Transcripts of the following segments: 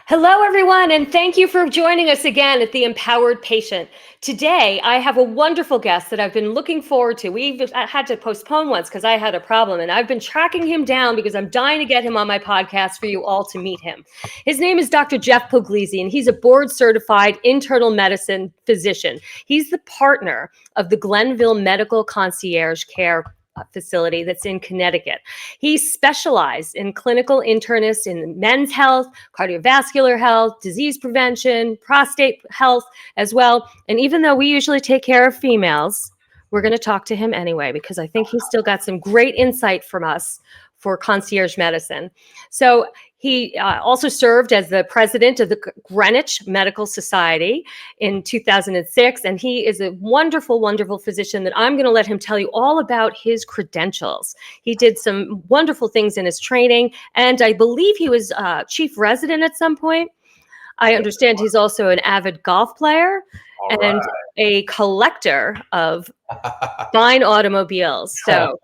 Hello, everyone, and thank you for joining us again at The Empowered Patient. Today, I have a wonderful guest that I've been looking forward to. We've had to postpone once because I had a problem, and I've been tracking him down because I'm dying to get him on my podcast for you all to meet him. His name is Dr. Jeff Puglisi, and he's a board-certified internal medicine physician. He's the partner of the Glenville Medical Concierge Care facility that's in Connecticut. He specialized in clinical internists in men's health, cardiovascular health, disease prevention, prostate health as well. And even though we usually take care of females, we're going to talk to him anyway because I think he's still got some great insight from us for concierge medicine. So he also served as the president of the Greenwich Medical Society in 2006, and he is a wonderful, wonderful physician that I'm going to let him tell you all about his credentials. He did some wonderful things in his training, and I believe he was chief resident at some point. I understand he's also an avid golf player and a collector of fine automobiles. So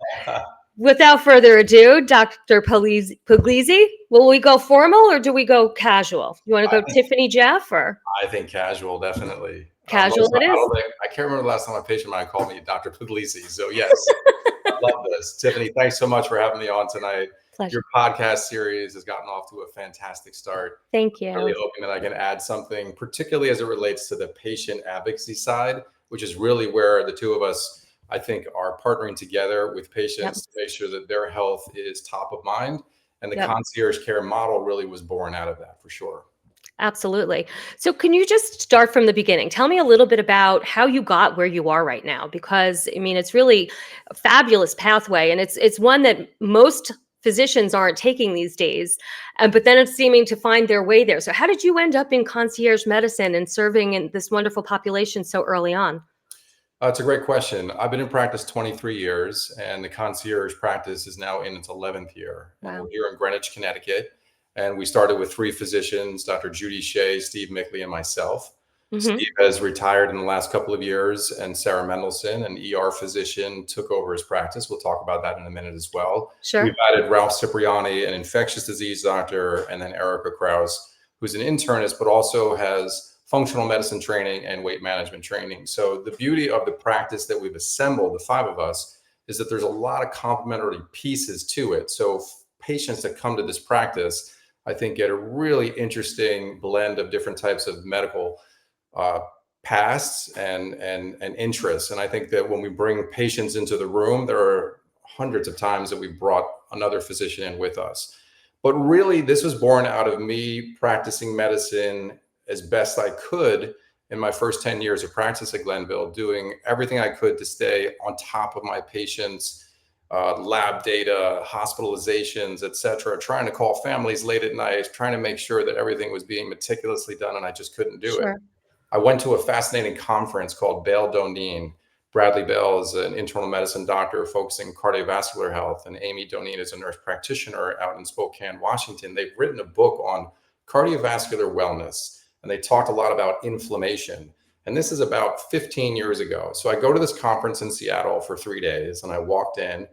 without further ado, Dr. Puglisi, will we go formal or do we go casual? You want to go Tiffany Jeff or? I think casual, definitely. Casual it is? I can't remember the last time a patient of mine called me Dr. Puglisi. So yes, I love this. Tiffany, thanks so much for having me on tonight. Pleasure. Your podcast series has gotten off to a fantastic start. Thank you. I'm really hoping that I can add something, particularly as it relates to the patient advocacy side, which is really where the two of us, I think, are partnering together with patients to make sure that their health is top of mind. And the concierge care model really was born out of that for sure. Absolutely. So can you just start from the beginning? Tell me a little bit about how you got where you are right now, because I mean, it's really a fabulous pathway and it's one that most physicians aren't taking these days, but then it's seeming to find their way there. So how did you end up in concierge medicine and serving in this wonderful population so early on? It's a great question. I've been in practice 23 years, and the concierge practice is now in its 11th year. Wow. We're here in Greenwich, Connecticut, and we started with 3 physicians, Dr. Judy Shea, Steve Mickley, and myself. Steve has retired in the last couple of years, and Sarah Mendelson, an ER physician, took over his practice. We'll talk about that in a minute as well. Sure. We've added Ralph Cipriani, an infectious disease doctor, and then Erica Kraus, who's an internist, but also has functional medicine training and weight management training. So the beauty of the practice that we've assembled, the 5 of us, is that there's a lot of complementary pieces to it. So patients that come to this practice, I think, get a really interesting blend of different types of medical pasts and interests. And I think that when we bring patients into the room, there are hundreds of times that we've brought another physician in with us. But really, this was born out of me practicing medicine as best I could in my first 10 years of practice at Glenville, doing everything I could to stay on top of my patients' lab data, hospitalizations, et cetera, trying to call families late at night, trying to make sure that everything was being meticulously done, and I just couldn't do it. I went to a fascinating conference called Bale Doneen. Bradley Bale is an internal medicine doctor focusing cardiovascular health, and Amy Doneen is a nurse practitioner out in Spokane, Washington. They've written a book on cardiovascular wellness, and they talked a lot about inflammation. And this is about 15 years ago. So I go to this conference in Seattle for 3 days, and I walked in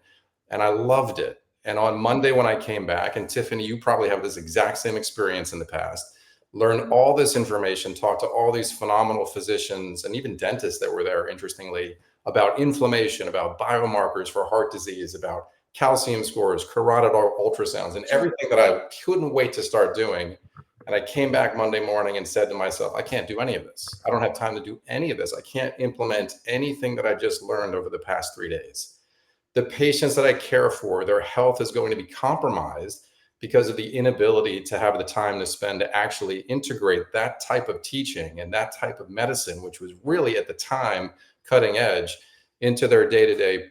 and I loved it. And on Monday when I came back, and Tiffany, you probably have this exact same experience in the past, learned all this information, talked to all these phenomenal physicians and even dentists that were there, interestingly, about inflammation, about biomarkers for heart disease, about calcium scores, carotid ultrasounds, and everything that I couldn't wait to start doing. And I came back Monday morning and said to myself, I can't do any of this. I don't have time to do any of this. I can't implement anything that I just learned over the past 3 days. The patients that I care for, their health is going to be compromised because of the inability to have the time to spend to actually integrate that type of teaching and that type of medicine, which was really at the time cutting edge, into their day-to-day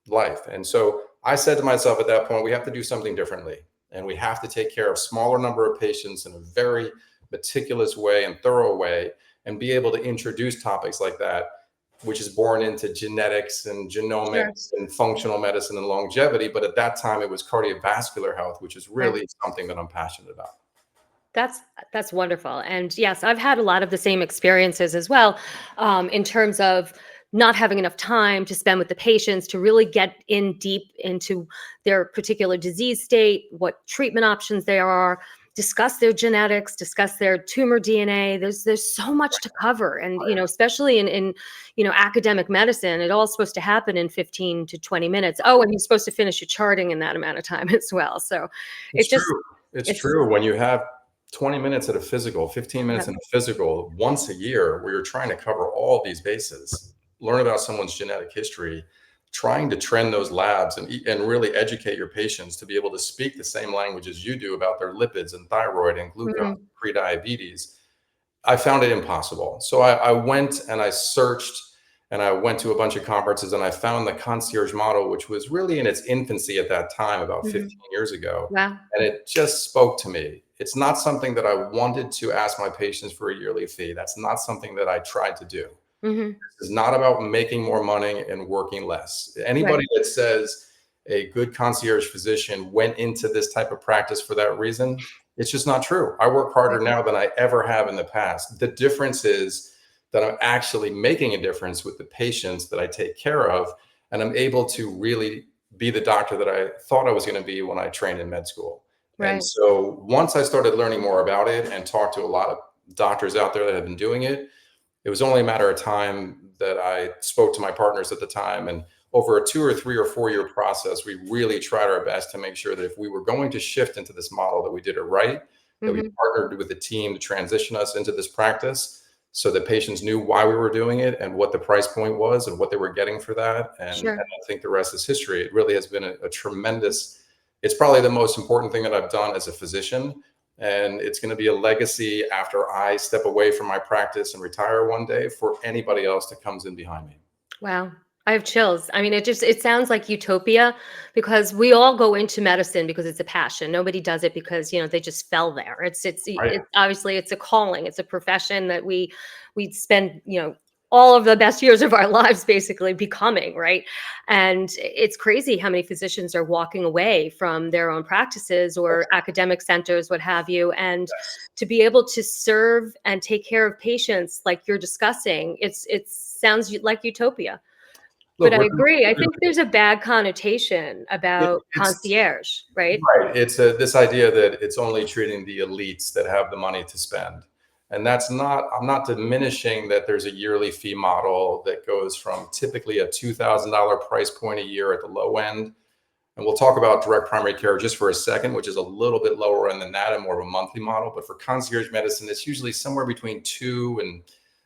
life. And so I said to myself at that point, we have to do something differently. And we have to take care of smaller number of patients in a very meticulous way and thorough way, and be able to introduce topics like that, which is born into genetics and genomics and functional medicine and longevity. But at that time, it was cardiovascular health, which is really something that I'm passionate about. That's wonderful. And yes, I've had a lot of the same experiences as well, in terms of not having enough time to spend with the patients to really get in deep into their particular disease state, what treatment options there are, discuss their genetics, discuss their tumor DNA. There's so much to cover, and especially in academic medicine, it all's supposed to happen in 15 to 20 minutes. Oh, and you're supposed to finish your charting in that amount of time as well. So It's it just true. It's it's true. When you have 20 minutes at a physical, 15 yeah. minutes in a physical once a year, where you're trying to cover all these bases, learn about someone's genetic history, trying to trend those labs and really educate your patients to be able to speak the same language as you do about their lipids and thyroid and glucose, Mhm, prediabetes. I found it impossible. So I went and I searched and I went to a bunch of conferences and I found the concierge model, which was really in its infancy at that time, about mhm. 15 years ago. Wow. And it just spoke to me. It's not something that I wanted to ask my patients for a yearly fee. That's not something that I tried to do. Mhm. This is not about making more money and working less. Right. Anybody that says a good concierge physician went into this type of practice for that reason, it's just not true. I work harder Right. now than I ever have in the past. The difference is that I'm actually making a difference with the patients that I take care of, and I'm able to really be the doctor that I thought I was going to be when I trained in med school. And Right. so once I started learning more about it and talked to a lot of doctors out there that have been doing it was only a matter of time that I spoke to my partners at the time. And over a 2 or 3 or 4 year process, we really tried our best to make sure that if we were going to shift into this model, that we did it right, that we Mhm. partnered with the team to transition us into this practice so that patients knew why we were doing it and what the price point was and what they were getting for that. And Sure. I think the rest is history. It really has been a tremendous, it's probably the most important thing that I've done as a physician, and it's going to be a legacy after I step away from my practice and retire one day for anybody else that comes in behind me. Wow. I have chills. I mean, it sounds like utopia because we all go into medicine because it's a passion. Nobody does it because, they just fell there. Right. It's obviously it's a calling. It's a profession that we spend, all of the best years of our lives basically becoming, right? And it's crazy how many physicians are walking away from their own practices or academic centers, what have you. And Yes. to be able to serve and take care of patients like you're discussing, it sounds like utopia. But Look, I we're agree. I think there's a bad connotation about it's concierge, right? right. It's this idea that it's only treating the elites that have the money to spend. And that's not, I'm not diminishing that there's a yearly fee model that goes from typically a $2,000 price point a year at the low end. And we'll talk about direct primary care just for a second, which is a little bit lower end than that and more of a monthly model. But for concierge medicine, it's usually somewhere between $2,000 and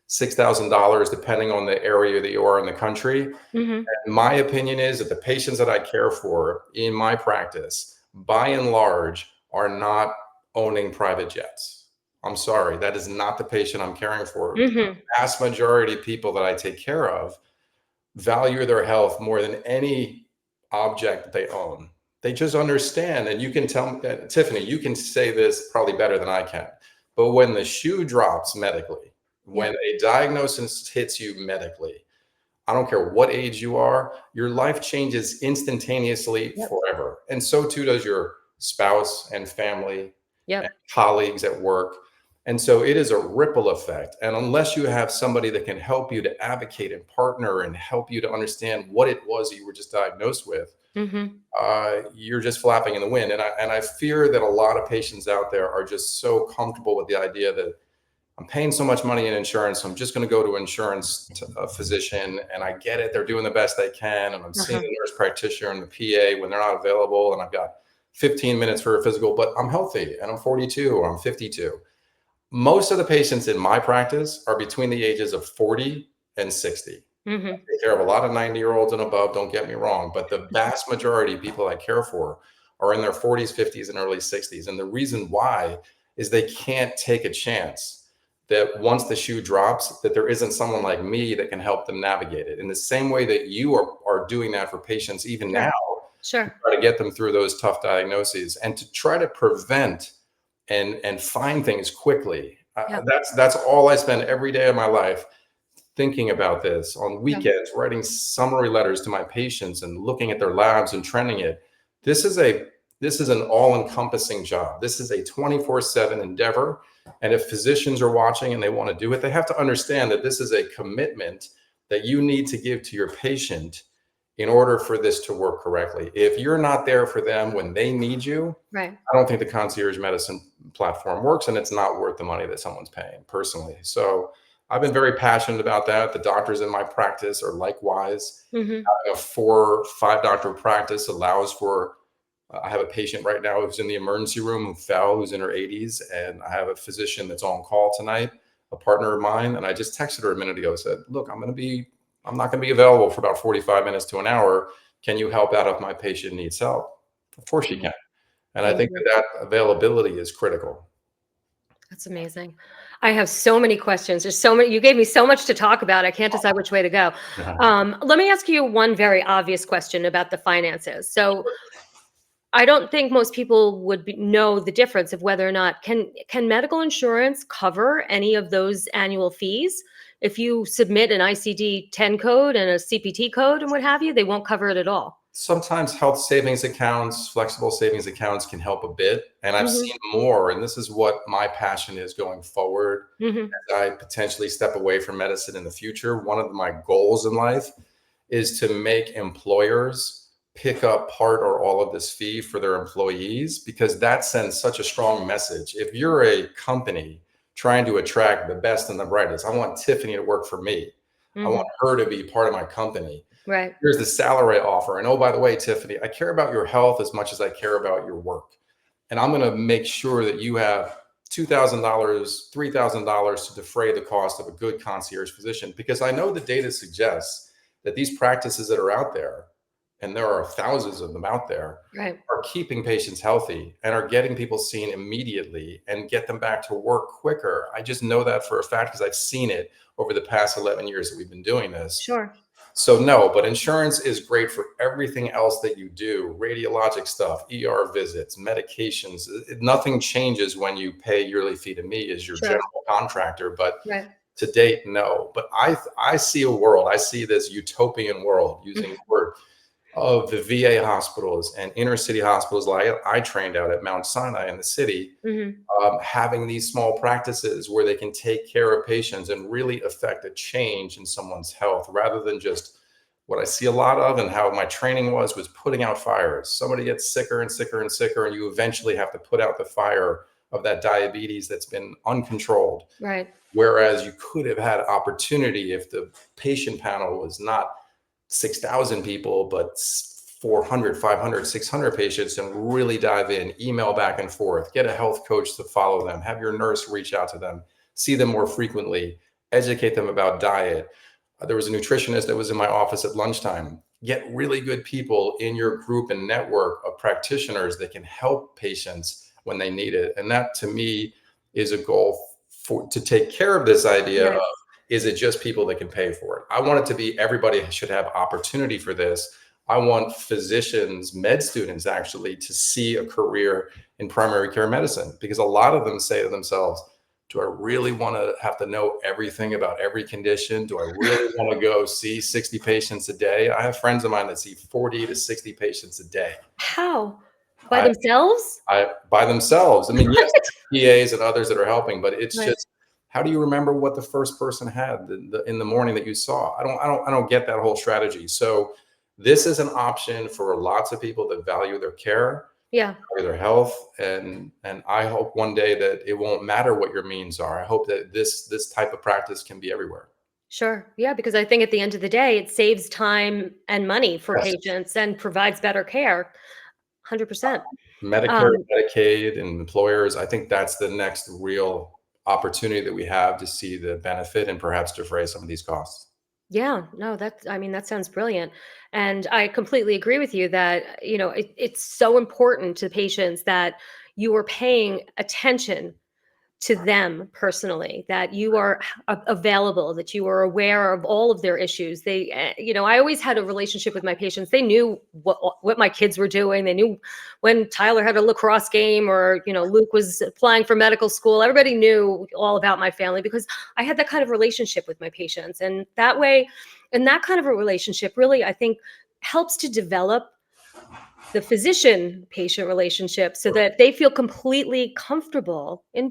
$6,000, depending on the area that you are in the country. Mhm. My opinion is that the patients that I care for in my practice, by and large, are not owning private jets. I'm sorry, that is not the patient I'm caring for. The Mhm. vast majority of people that I take care of value their health more than any object that they own. They just understand, and you can tell me, Tiffany, you can say this probably better than I can. But when the shoe drops medically, Yep. when a diagnosis hits you medically, I don't care what age you are, your life changes instantaneously Yep. forever. And so too does your spouse and family and Yep. colleagues at work. And so it is a ripple effect. And unless you have somebody that can help you to advocate and partner and help you to understand what it was you were just diagnosed with, Mhm. you're just flapping in the wind. And I fear that a lot of patients out there are just so comfortable with the idea that I'm paying so much money in insurance, so I'm just going to go to a physician, and I get it. They're doing the best they can, and I'm seeing Uh-huh. the nurse practitioner and the PA when they're not available, and I've got 15 minutes for a physical, but I'm healthy and I'm 42 or I'm 52. Most of the patients in my practice are between the ages of 40 and 60. I Mhm. take care of a lot of 90-year-olds and above, don't get me wrong, but the vast majority of people I care for are in their 40s, 50s, and early 60s. And the reason why is they can't take a chance that once the shoe drops, that there isn't someone like me that can help them navigate it. In the same way that you are doing that for patients even Sure. now, to Sure. try to get them through those tough diagnoses and to try to prevent and find things quickly. Yep. That's all I spend every day of my life thinking about this on Yep. weekends, writing summary letters to my patients and looking at their labs and trending it. This is a this is an all-encompassing job. This is a 24/7 endeavor. And if physicians are watching and they want to do it, they have to understand that this is a commitment that you need to give to your patient in order for this to work correctly. If you're not there for them when they need you, Right. I don't think the concierge medicine platform works, and it's not worth the money that someone's paying personally. So I've been very passionate about that. The doctors in my practice are likewise. Hmm. Having a 4 or 5 doctor practice allows for, I have a patient right now who's in the emergency room who fell, who's in her 80s, and I have a physician that's on call tonight, a partner of mine, and I just texted her a minute ago, said, "Look, I'm not going to be available for about 45 minutes to an hour. Can you help out if my patient needs help?" Of course you can. And I think that that availability is critical. That's amazing. I have so many questions. There's so many. You gave me so much to talk about. I can't decide which way to go. Yeah. Let me ask you one very obvious question about the finances. So, I don't think most people would know the difference of whether or not can medical insurance cover any of those annual fees. If you submit an ICD-10 code and a CPT code and what have you, they won't cover it at all. Sometimes health savings accounts, flexible savings accounts can help a bit. And I've Hmm. seen more, and this is what my passion is going forward Hmm. as I potentially step away from medicine in the future. One of my goals in life is to make employers pick up part or all of this fee for their employees, because that sends such a strong message. If you're a company trying to attract the best and the brightest, I want Tiffany to work for me. I want Hmm. her to be part of my company. Right. Here's the salary offer. And oh, by the way, Tiffany, I care about your health as much as I care about your work. And I'm going to make sure that you have $2,000, $3,000 to defray the cost of a good concierge physician, because I know the data suggests that these practices that are out there, and there are thousands of them out there, Right. are keeping patients healthy and are getting people seen immediately and get them back to work quicker. I just know that for a fact because I've seen it over the past 11 years that we've been doing this. Sure. So no, but insurance is great for everything else that you do, radiologic stuff, ER visits, medications. Nothing changes when you pay yearly fee to me as your Sure. general contractor, but Right. to date, no. But I see a world, I see this utopian world, using the word, of the VA hospitals and inner city hospitals like I trained out at Mount Sinai in the city, Hmm. having these small practices where they can take care of patients and really affect a change in someone's health, rather than just what I see a lot of, and how my training was putting out fires. Somebody gets sicker and sicker and sicker, and you eventually have to put out the fire of that diabetes that's been uncontrolled. Right. Whereas you could have had opportunity if the patient panel was not 6,000 people, but 400, 500, 600 patients, and really dive in, email back and forth, get a health coach to follow them, have your nurse reach out to them, see them more frequently, educate them about diet. There was a nutritionist that was in my office at lunchtime. Get really good people in your group and network of practitioners that can help patients when they need it. And that to me is a goal for to take care of this idea of, Right. is it just people that can pay for it? I want it to be everybody should have opportunity for this. I want physicians, med students actually, to see a career in primary care medicine, because a lot of them say to themselves, do I really want to have to know everything about every condition? Do I really want to go see 60 patients a day? I have friends of mine that see 40 to 60 patients a day. How? By I, themselves? by themselves. I mean, yes, PAs and others that are helping, but it's Right. just, how do you remember what the first person had in the morning that you saw? I don't get that whole strategy. So this is an option for lots of people that value their care, Yeah. value their health, and I hope one day that it won't matter what your means are. I hope that this type of practice can be everywhere. Sure. Yeah, because I think at the end of the day, it saves time and money for Yes. patients and provides better care. 100%. Medicare, Um, Medicaid, and employers, I think that's the next real opportunity that we have to see the benefit and perhaps defray some of these costs. yeah, no, I mean, that sounds brilliant. And I completely agree with you that, it's so important to patients that you are paying attention to them personally, that you are available, that you are aware of all of their issues. I always had a relationship with my patients. They knew what my kids were doing. They knew when Tyler had a lacrosse game, or Luke was applying for medical school. Everybody knew all about my family because I had that kind of relationship with my patients, and that kind of a relationship really, I think, helps to develop the physician patient relationship so that they feel completely comfortable in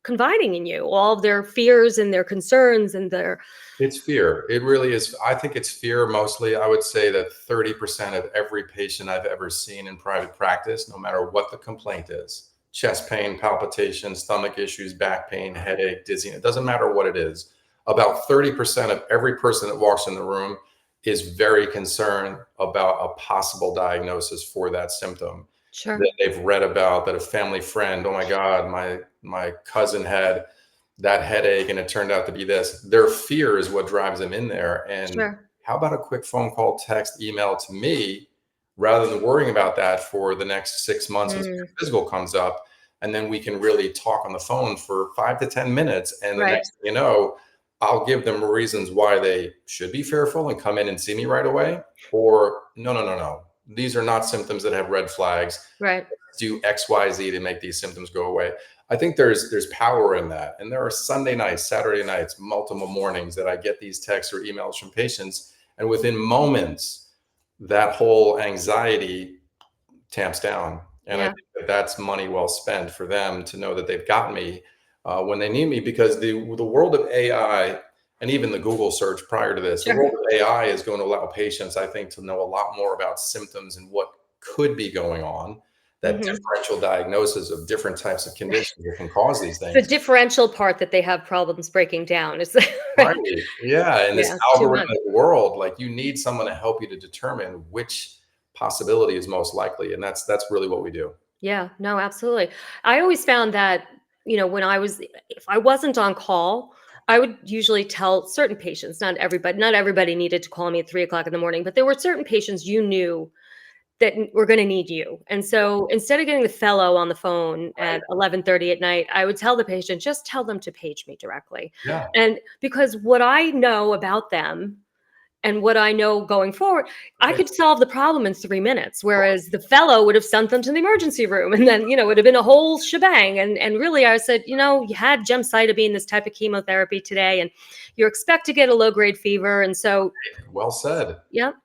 confiding in you all of their fears and their concerns and their It's fear. It really is. I think it's fear mostly. I would say that 30% of every patient I've ever seen in private practice, no matter what the complaint is, chest pain, palpitations, stomach issues, back pain, headache, dizziness, it doesn't matter what it is. About 30% of every person that walks in the room is very concerned about a possible diagnosis for that symptom sure that they've read about, that a family friend, oh my God, my cousin had that headache and it turned out to be this. Their fear is what drives them in there. And sure how about a quick phone call, text, email to me rather than worrying about that for the next 6 months until your mm, physical comes up? And then we can really talk on the phone for 5 to 10 minutes. And the right next thing you know, I'll give them reasons why they should be fearful and come in and see me right away. Or no, no, no, no. These are not symptoms that have red flags. right Do XYZ to make these symptoms go away. I think there's power in that. And there are Sunday nights, Saturday nights, multiple mornings that I get these texts or emails from patients. And within moments, that whole anxiety tamps down. And I yeah think that that's money well spent for them to know that they've got me when they need me, because the world of AI and even the Google search prior to this, the sure world of AI is going to allow patients, I think, to know a lot more about symptoms and what could be going on, that hmm differential diagnosis of different types of conditions that can cause these the things. differential part that they have problems breaking down is Right. right Yeah. In this yeah too much algorithmic world, like you need someone to help you to determine which possibility is most likely. And that's really what we do. Yeah, no, absolutely. I always found that, when if I wasn't on call, I would usually tell certain patients, not everybody needed to call me at 3 o'clock in the morning, but there were certain patients you knew that were going to need you. And so instead of getting the fellow on the phone Right. at 11:30 at night, I would tell the patient, just tell them to page me directly. Yeah. And because what I know about them and what I know going forward, I Right. could solve the problem in 3 minutes, whereas the fellow would have sent them to the emergency room, and then, it would have been a whole shebang, and really, I said, "You had gemcitabine, this type of chemotherapy today, and you expect to get a low-grade fever, and so" Well said. Yep,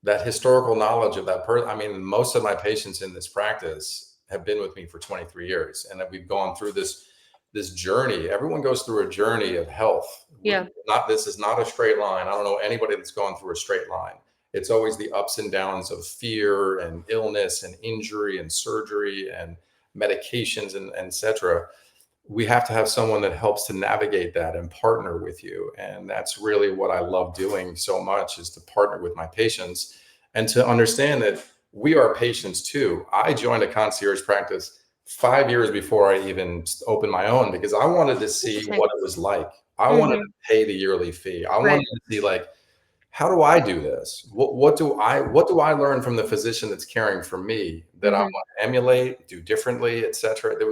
That historical knowledge of that person. I mean, most of my patients in this practice have been with me for 23 years, and that we've gone through this journey. Everyone goes through a journey of health. yeah, Not This is not a straight line. I don't know anybody that's gone through a straight line. It's always the ups and downs of fear and illness and injury and surgery and medications and etc. We have to have someone that helps to navigate that and partner with you. And that's really what I love doing so much, is to partner with my patients and to understand that we are patients too. I joined a concierge practice 5 years before I even opened my own, because I wanted to see interesting. what it was like. I wanted to Mhm, pay the yearly fee. I right, wanted to see, like, how do I do this? What do I learn from the physician that's caring for me that I mhm, want to emulate, do differently, et cetera? There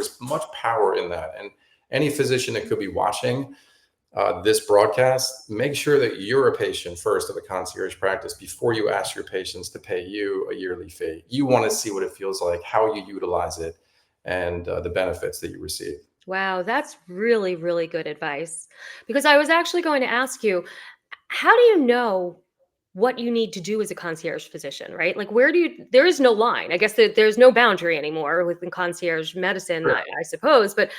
was much power in that. And any physician that could be watching this broadcast, make sure that you're a patient first of a concierge practice before you ask your patients to pay you a yearly fee. You want to see what it feels like, how you utilize it, and the benefits that you receive. wow, that's really, really good advice, because I was actually going to ask you, how do you know what you need to do as a concierge physician, right? Like, there is no line. I guess there's no boundary anymore within concierge medicine, Sure. I suppose. But,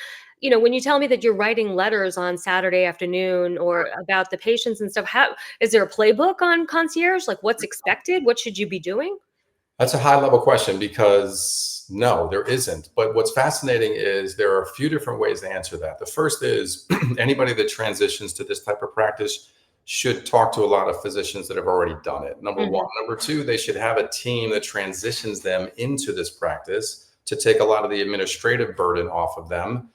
when you tell me that you're writing letters on Saturday afternoon or about the patients and stuff, how is there a playbook on concierge? Like, what's expected? What should you be doing? That's a high level question, because no, there isn't. But what's fascinating is there are a few different ways to answer that. The first is anybody that transitions to this type of practice should talk to a lot of physicians that have already done it. Number one. Hmm. Number two, they should have a team that transitions them into this practice to take a lot of the administrative burden off of them,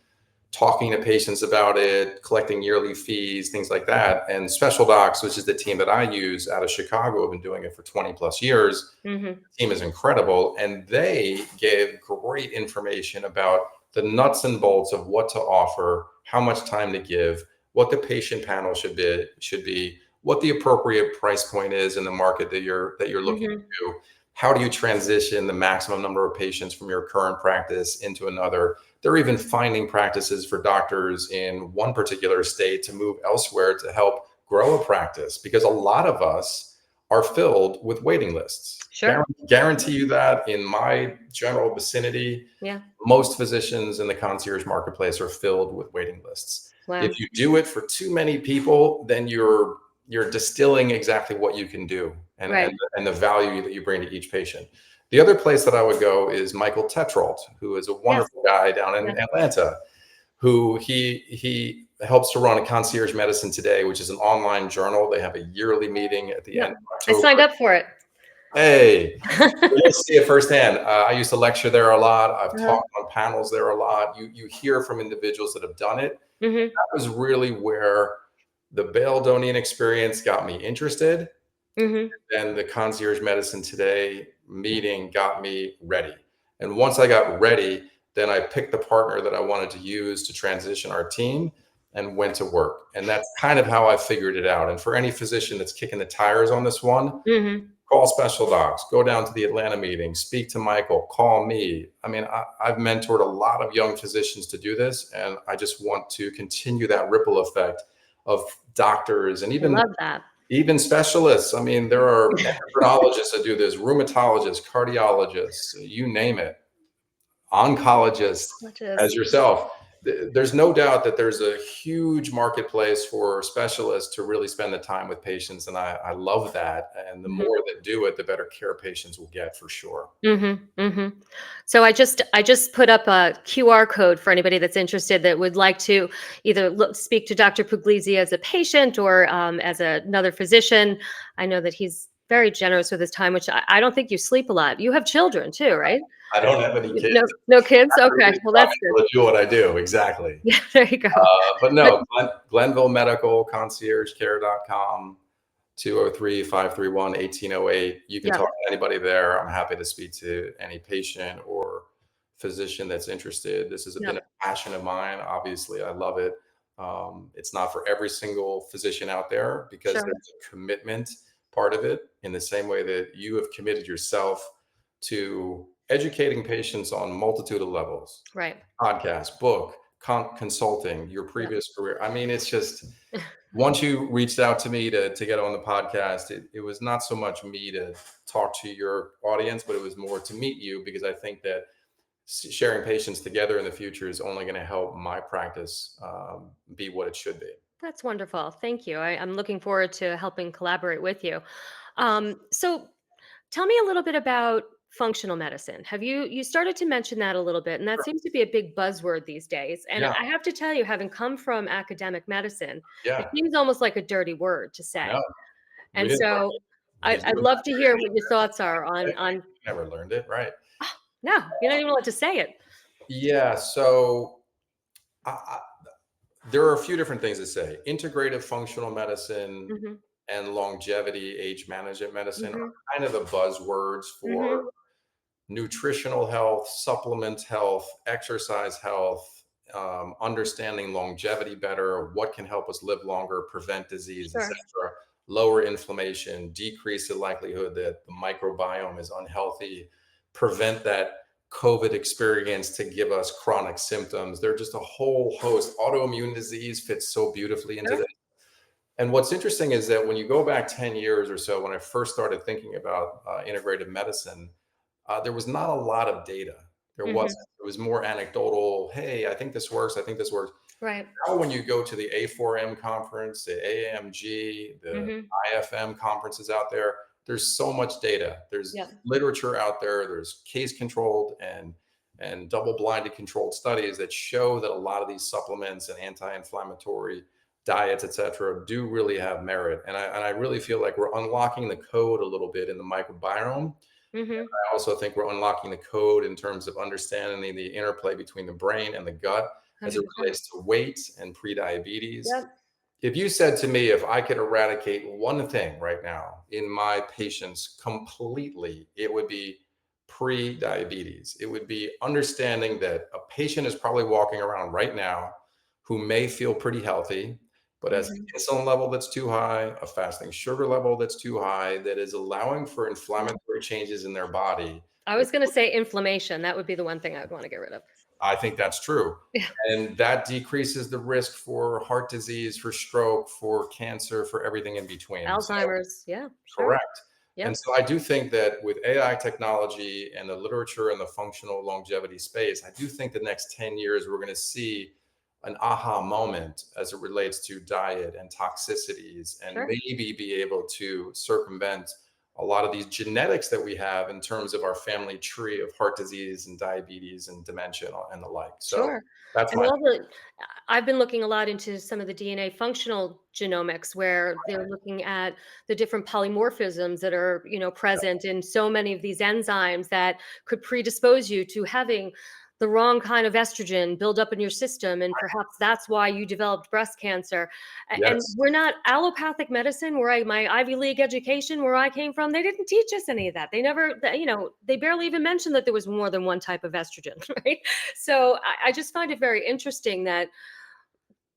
talking to patients about it, collecting yearly fees, things like that. And Special Docs, which is the team that I use out of Chicago, have been doing it for 20 plus years. Hmm. The team is incredible. And they gave great information about the nuts and bolts of what to offer, how much time to give, what the patient panel should be, what the appropriate price point is in the market that you're looking Hmm. to do. How do you transition the maximum number of patients from your current practice into another? They're even finding practices for doctors in one particular state to move elsewhere to help grow a practice, because a lot of us are filled with waiting lists. Sure. Guarantee you that in my general vicinity, Yeah. most physicians in the concierge marketplace are filled with waiting lists. Wow. If you do it for too many people, then you're distilling exactly what you can do and Right. and the value that you bring to each patient. The other place that I would go is Michael Tetrault, who is a Yes. wonderful guy down Yeah. in Atlanta, who he helps to run a Concierge Medicine Today, which is an online journal. They have a yearly meeting at the end Yep. of I signed October. up for it. Hey, you'll see it firsthand. I used to lecture there a lot. I've Uh-huh. talked on panels there a lot. You hear from individuals that have done it. Hmm. That was really where the Baledonian experience got me interested, Hmm. and the Concierge Medicine Today meeting got me ready. And once I got ready, then I picked the partner that I wanted to use to transition our team and went to work. And that's kind of how I figured it out. And for any physician that's kicking the tires on this one, Hmm. call special docs, go down to the Atlanta meeting, speak to Michael, call me. I mean, I've mentored a lot of young physicians to do this, and I just want to continue that ripple effect of doctors and I love that. even specialists. I mean, there are endocrinologists that do this, rheumatologists, cardiologists, you name it, oncologists, Which is as yourself. There's no doubt that there's a huge marketplace for specialists to really spend the time with patients. And I love that. And the more that do it, the better care patients will get for sure. Mhm, mhm. So I just put up a QR code for anybody that's interested that would like to either speak to Dr. Puglisi as a patient or as another physician. I know that he's very generous with his time, which I don't think you sleep a lot. You have children too, right? I don't have any kids. No, no kids. I'm Okay, well that's good. able to do what I do. Exactly. Yeah, there you go. But But no, Glenville Medical, conciergecare.com. 203-531-1808. You can yeah, talk to anybody there. I'm happy to speak to any patient or physician that's interested. This has yeah, been a passion of mine. Obviously, I love it. It's not for every single physician out there because sure, there's a commitment part of it in the same way that you have committed yourself to educating patients on multitude of levels, right. podcast, book, consulting, your Yeah. previous career. I mean, it's just once you reached out to me to get on the podcast, it was not so much me to talk to your audience, but it was more to meet you because I think that sharing patients together in the future is only going to help my practice be what it should be. That's wonderful. Thank you. I'm looking forward to helping collaborate with you. So tell me a little bit about functional medicine. You started to mention that a little bit, and that Sure. seems to be a big buzzword these days. And Yeah, I have to tell you, having come from academic medicine, it yeah, seems almost like a dirty word to I know. say. We And didn't learn so it I, because you I'd were love to hear not what your thoughts are here. on. Never learned it, right? No, you're not even allowed to say it. Yeah. So I, there are a few different things to say. Integrative functional medicine Hmm. and longevity age management medicine are Hmm. kind of the buzzwords for Hmm. nutritional health, supplement health, exercise health, understanding longevity better, what can help us live longer, prevent disease, Sure. etc., lower inflammation, decrease the likelihood that the microbiome is unhealthy, prevent that COVID experience to give us chronic symptoms. There are just a whole host. Autoimmune disease fits so beautifully into Sure. this. And what's interesting is that when you go back 10 years or so, when I first started thinking about integrative medicine, there was not a lot of data. There Hmm. wasn't. It was more anecdotal. Hey, I think this works. I think this works. Right. Now, when you go to the A4M conference, the AMG, the Hmm. IFM conferences out there, there's so much data. There's Yeah. literature out there. There's case controlled and double blinded controlled studies that show that a lot of these supplements and anti-inflammatory diets, et cetera, do really have merit. And I really feel like we're unlocking the code a little bit in the microbiome. Hmm. I also think we're unlocking the code in terms of understanding the interplay between the brain and the gut as it 100%. relates to weight and prediabetes. Yep. If you said to me, if I could eradicate one thing right now in my patients completely, it would be pre-diabetes. It would be understanding that a patient is probably walking around right now who may feel pretty healthy, but has an Hmm. insulin level that's too high, a fasting sugar level that's too high, that is allowing for inflammatory changes in their body. I was going to say inflammation. That would be the one thing I would want to get rid of. I think that's true. Yeah. And that decreases the risk for heart disease, for stroke, for cancer, for everything in between. So, Alzheimer's. Yeah, sure. correct. And Yep. so I do think that with AI technology and the literature and the functional longevity space, I do think the next 10 years we're going to see an aha moment as it relates to diet and toxicities, and Sure. maybe be able to circumvent a lot of these genetics that we have in terms of our family tree of heart disease and diabetes and dementia and the like. So Sure. that's And my all the I've been looking a lot into some of the DNA functional genomics where they're looking at the different polymorphisms that are, present in so many of these enzymes that could predispose you to having the wrong kind of estrogen build up in your system, and perhaps that's why you developed breast cancer. And yes, we're not allopathic medicine where my Ivy League education where I came from, they didn't teach us any of that. They never, they barely even mentioned that there was more than one type of estrogen, right? So I just find it very interesting that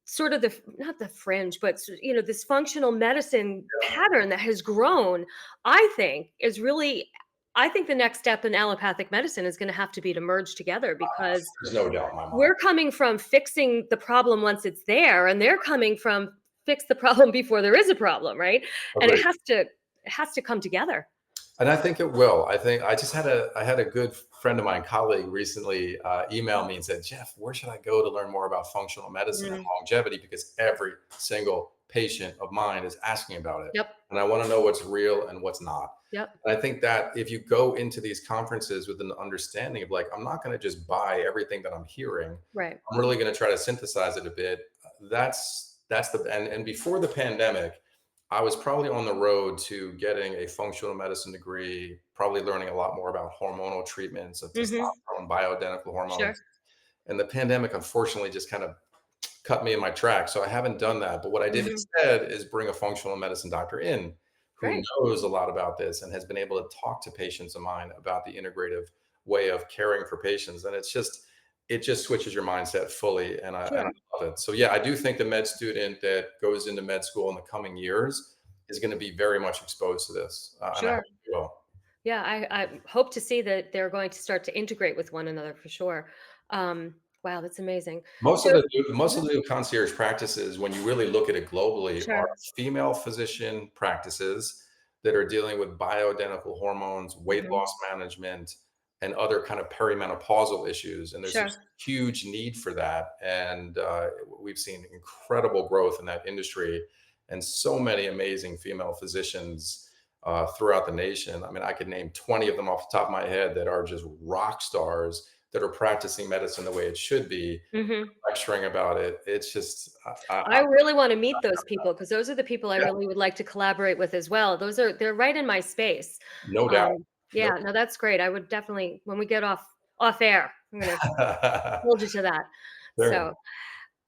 sort of not the fringe, but this functional medicine pattern that has grown, I think is really, I think the next step in allopathic medicine is going to have to be to merge together, because there's no doubt in my mind. we're coming from fixing the problem once it's there, and they're coming from fix the problem before there is a problem, right? And Agreed. it has to come together. And I think it will. I think I had a good friend of mine, colleague, recently email me and said, "Jeff, where should I go to learn more about functional medicine and Mm, longevity? Because every single patient of mine is asking about it, yep. and I want to know what's real and what's not." Yep. And I think that if you go into these conferences with an understanding of like, I'm not going to just buy everything that I'm hearing. Right. I'm really going to try to synthesize it a bit. That's the and before the pandemic, I was probably on the road to getting a functional medicine degree, probably learning a lot more about hormonal treatments of Mhm. testosterone, bioidentical Sure. hormones. And the pandemic, unfortunately, just kind of cut me in my tracks. So I haven't done that. But what I did Mhm. instead is bring a functional medicine doctor in who Great. knows a lot about this and has been able to talk to patients of mine about the integrative way of caring for patients. And it just switches your mindset fully. And Sure. I love it. So yeah, I do think the med student that goes into med school in the coming years is going to be very much exposed to this. And I hope Sure. you will. Yeah, I hope to see that they're going to start to integrate with one another for sure. Wow, that's amazing. So, Most yeah, of the concierge practices, when you really look at it globally, are sure. female physician practices that are dealing with bioidentical hormones, weight Mhm. loss management, and other kind of perimenopausal issues. And there's a Sure. huge need for that. And we've seen incredible growth in that industry, and so many amazing female physicians throughout the nation. I mean, I could name 20 of them off the top of my head that are just rock stars that are practicing medicine the way it should be, Mhm. lecturing about it. It's just, I really wanna meet those people because those are the people I yeah, really would like to collaborate with as well. They're right in my space. no doubt. No. Yeah, no, that's great. I would definitely, when we get off air, I'm gonna hold you to that. Very So,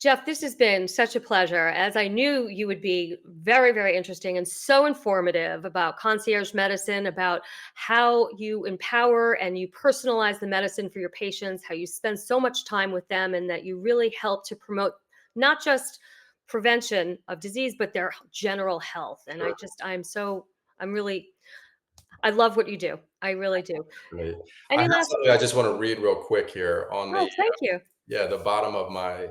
Jeff, this has been such a pleasure, as I knew you would be very, very interesting and so informative about concierge medicine, about how you empower and you personalize the medicine for your patients, how you spend so much time with them, and that you really help to promote not just prevention of disease, but their general health. And sure. I'm really, I love what you do. I really do. Great. I Any have last, something I just want to read real quick here on the oh, thank you. yeah, the bottom of my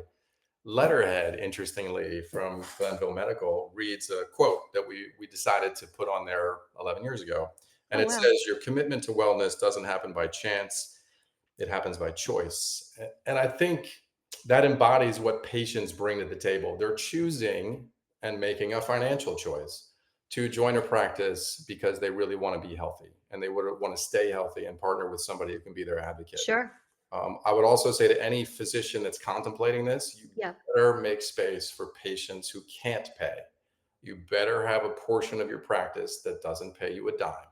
letterhead, interestingly, from Glenville Medical, reads a quote that we decided to put on there 11 years ago. And Oh, it wow. says, "Your commitment to wellness doesn't happen by chance, it happens by choice." And I think that embodies what patients bring to the table. They're choosing and making a financial choice to join a practice because they really want to be healthy and they would want to stay healthy and partner with somebody who can be their advocate. Sure. I would also say to any physician that's contemplating this, you Yeah. better make space for patients who can't pay. You better have a portion of your practice that doesn't pay you a dime.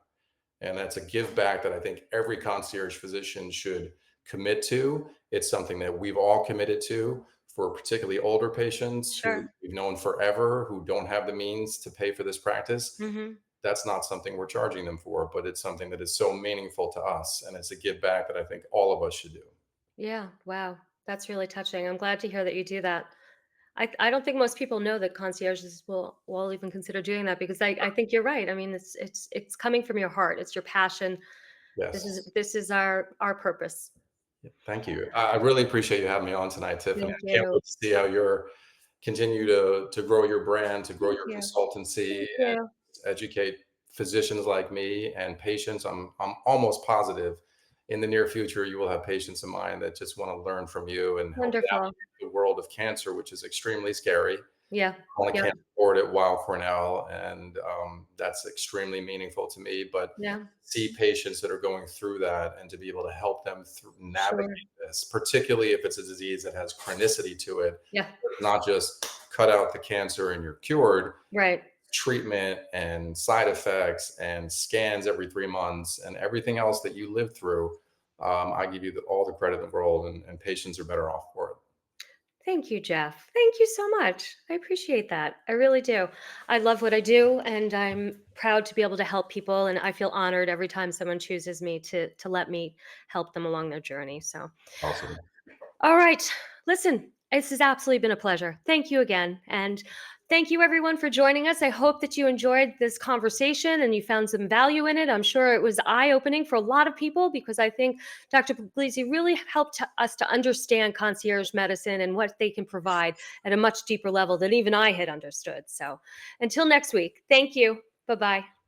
And that's a give back that I think every concierge physician should commit to. It's something that we've all committed to for particularly older patients who Sure. we've known forever, who don't have the means to pay for this practice. Hmm. That's not something we're charging them for, but it's something that is so meaningful to us. And it's a give back that I think all of us should do. Yeah, wow. That's really touching. I'm glad to hear that you do that. I don't think most people know that concierges will even consider doing that, because I think you're right. I mean, it's coming from your heart. It's your passion. Yes. This is our purpose. Yeah, thank you. I really appreciate you having me on tonight, Tiffany. Thank I can't you. wait to see how you're continue to grow your brand, to grow Thank your you. consultancy, Thank and you. educate physicians like me and patients. I'm almost positive in the near future you will have patients of mine that just want to learn from you and help Wonderful. navigate the world of cancer, which is extremely scary. Yeah. I Yeah. can't afford it, Weill Cornell, and that's extremely meaningful to me. But Yeah. see patients that are going through that and to be able to help them through navigate Sure. this, particularly if it's a disease that has chronicity to it, Yeah. not just cut out the cancer and you're cured. Right. Treatment and side effects and scans every 3 months and everything else that you live through. I give you all the credit in the world, and patients are better off for it. Thank you, Jeff. Thank you so much. I appreciate that. I really do. I love what I do, and I'm proud to be able to help people. And I feel honored every time someone chooses me to let me help them along their journey. So, Awesome. all right. Listen, this has absolutely been a pleasure. Thank you again. And thank you, everyone, for joining us. I hope that you enjoyed this conversation and you found some value in it. I'm sure it was eye opening for a lot of people because I think Dr. Puglisi really helped us to understand concierge medicine and what they can provide at a much deeper level than even I had understood. So until next week, thank you. Bye bye.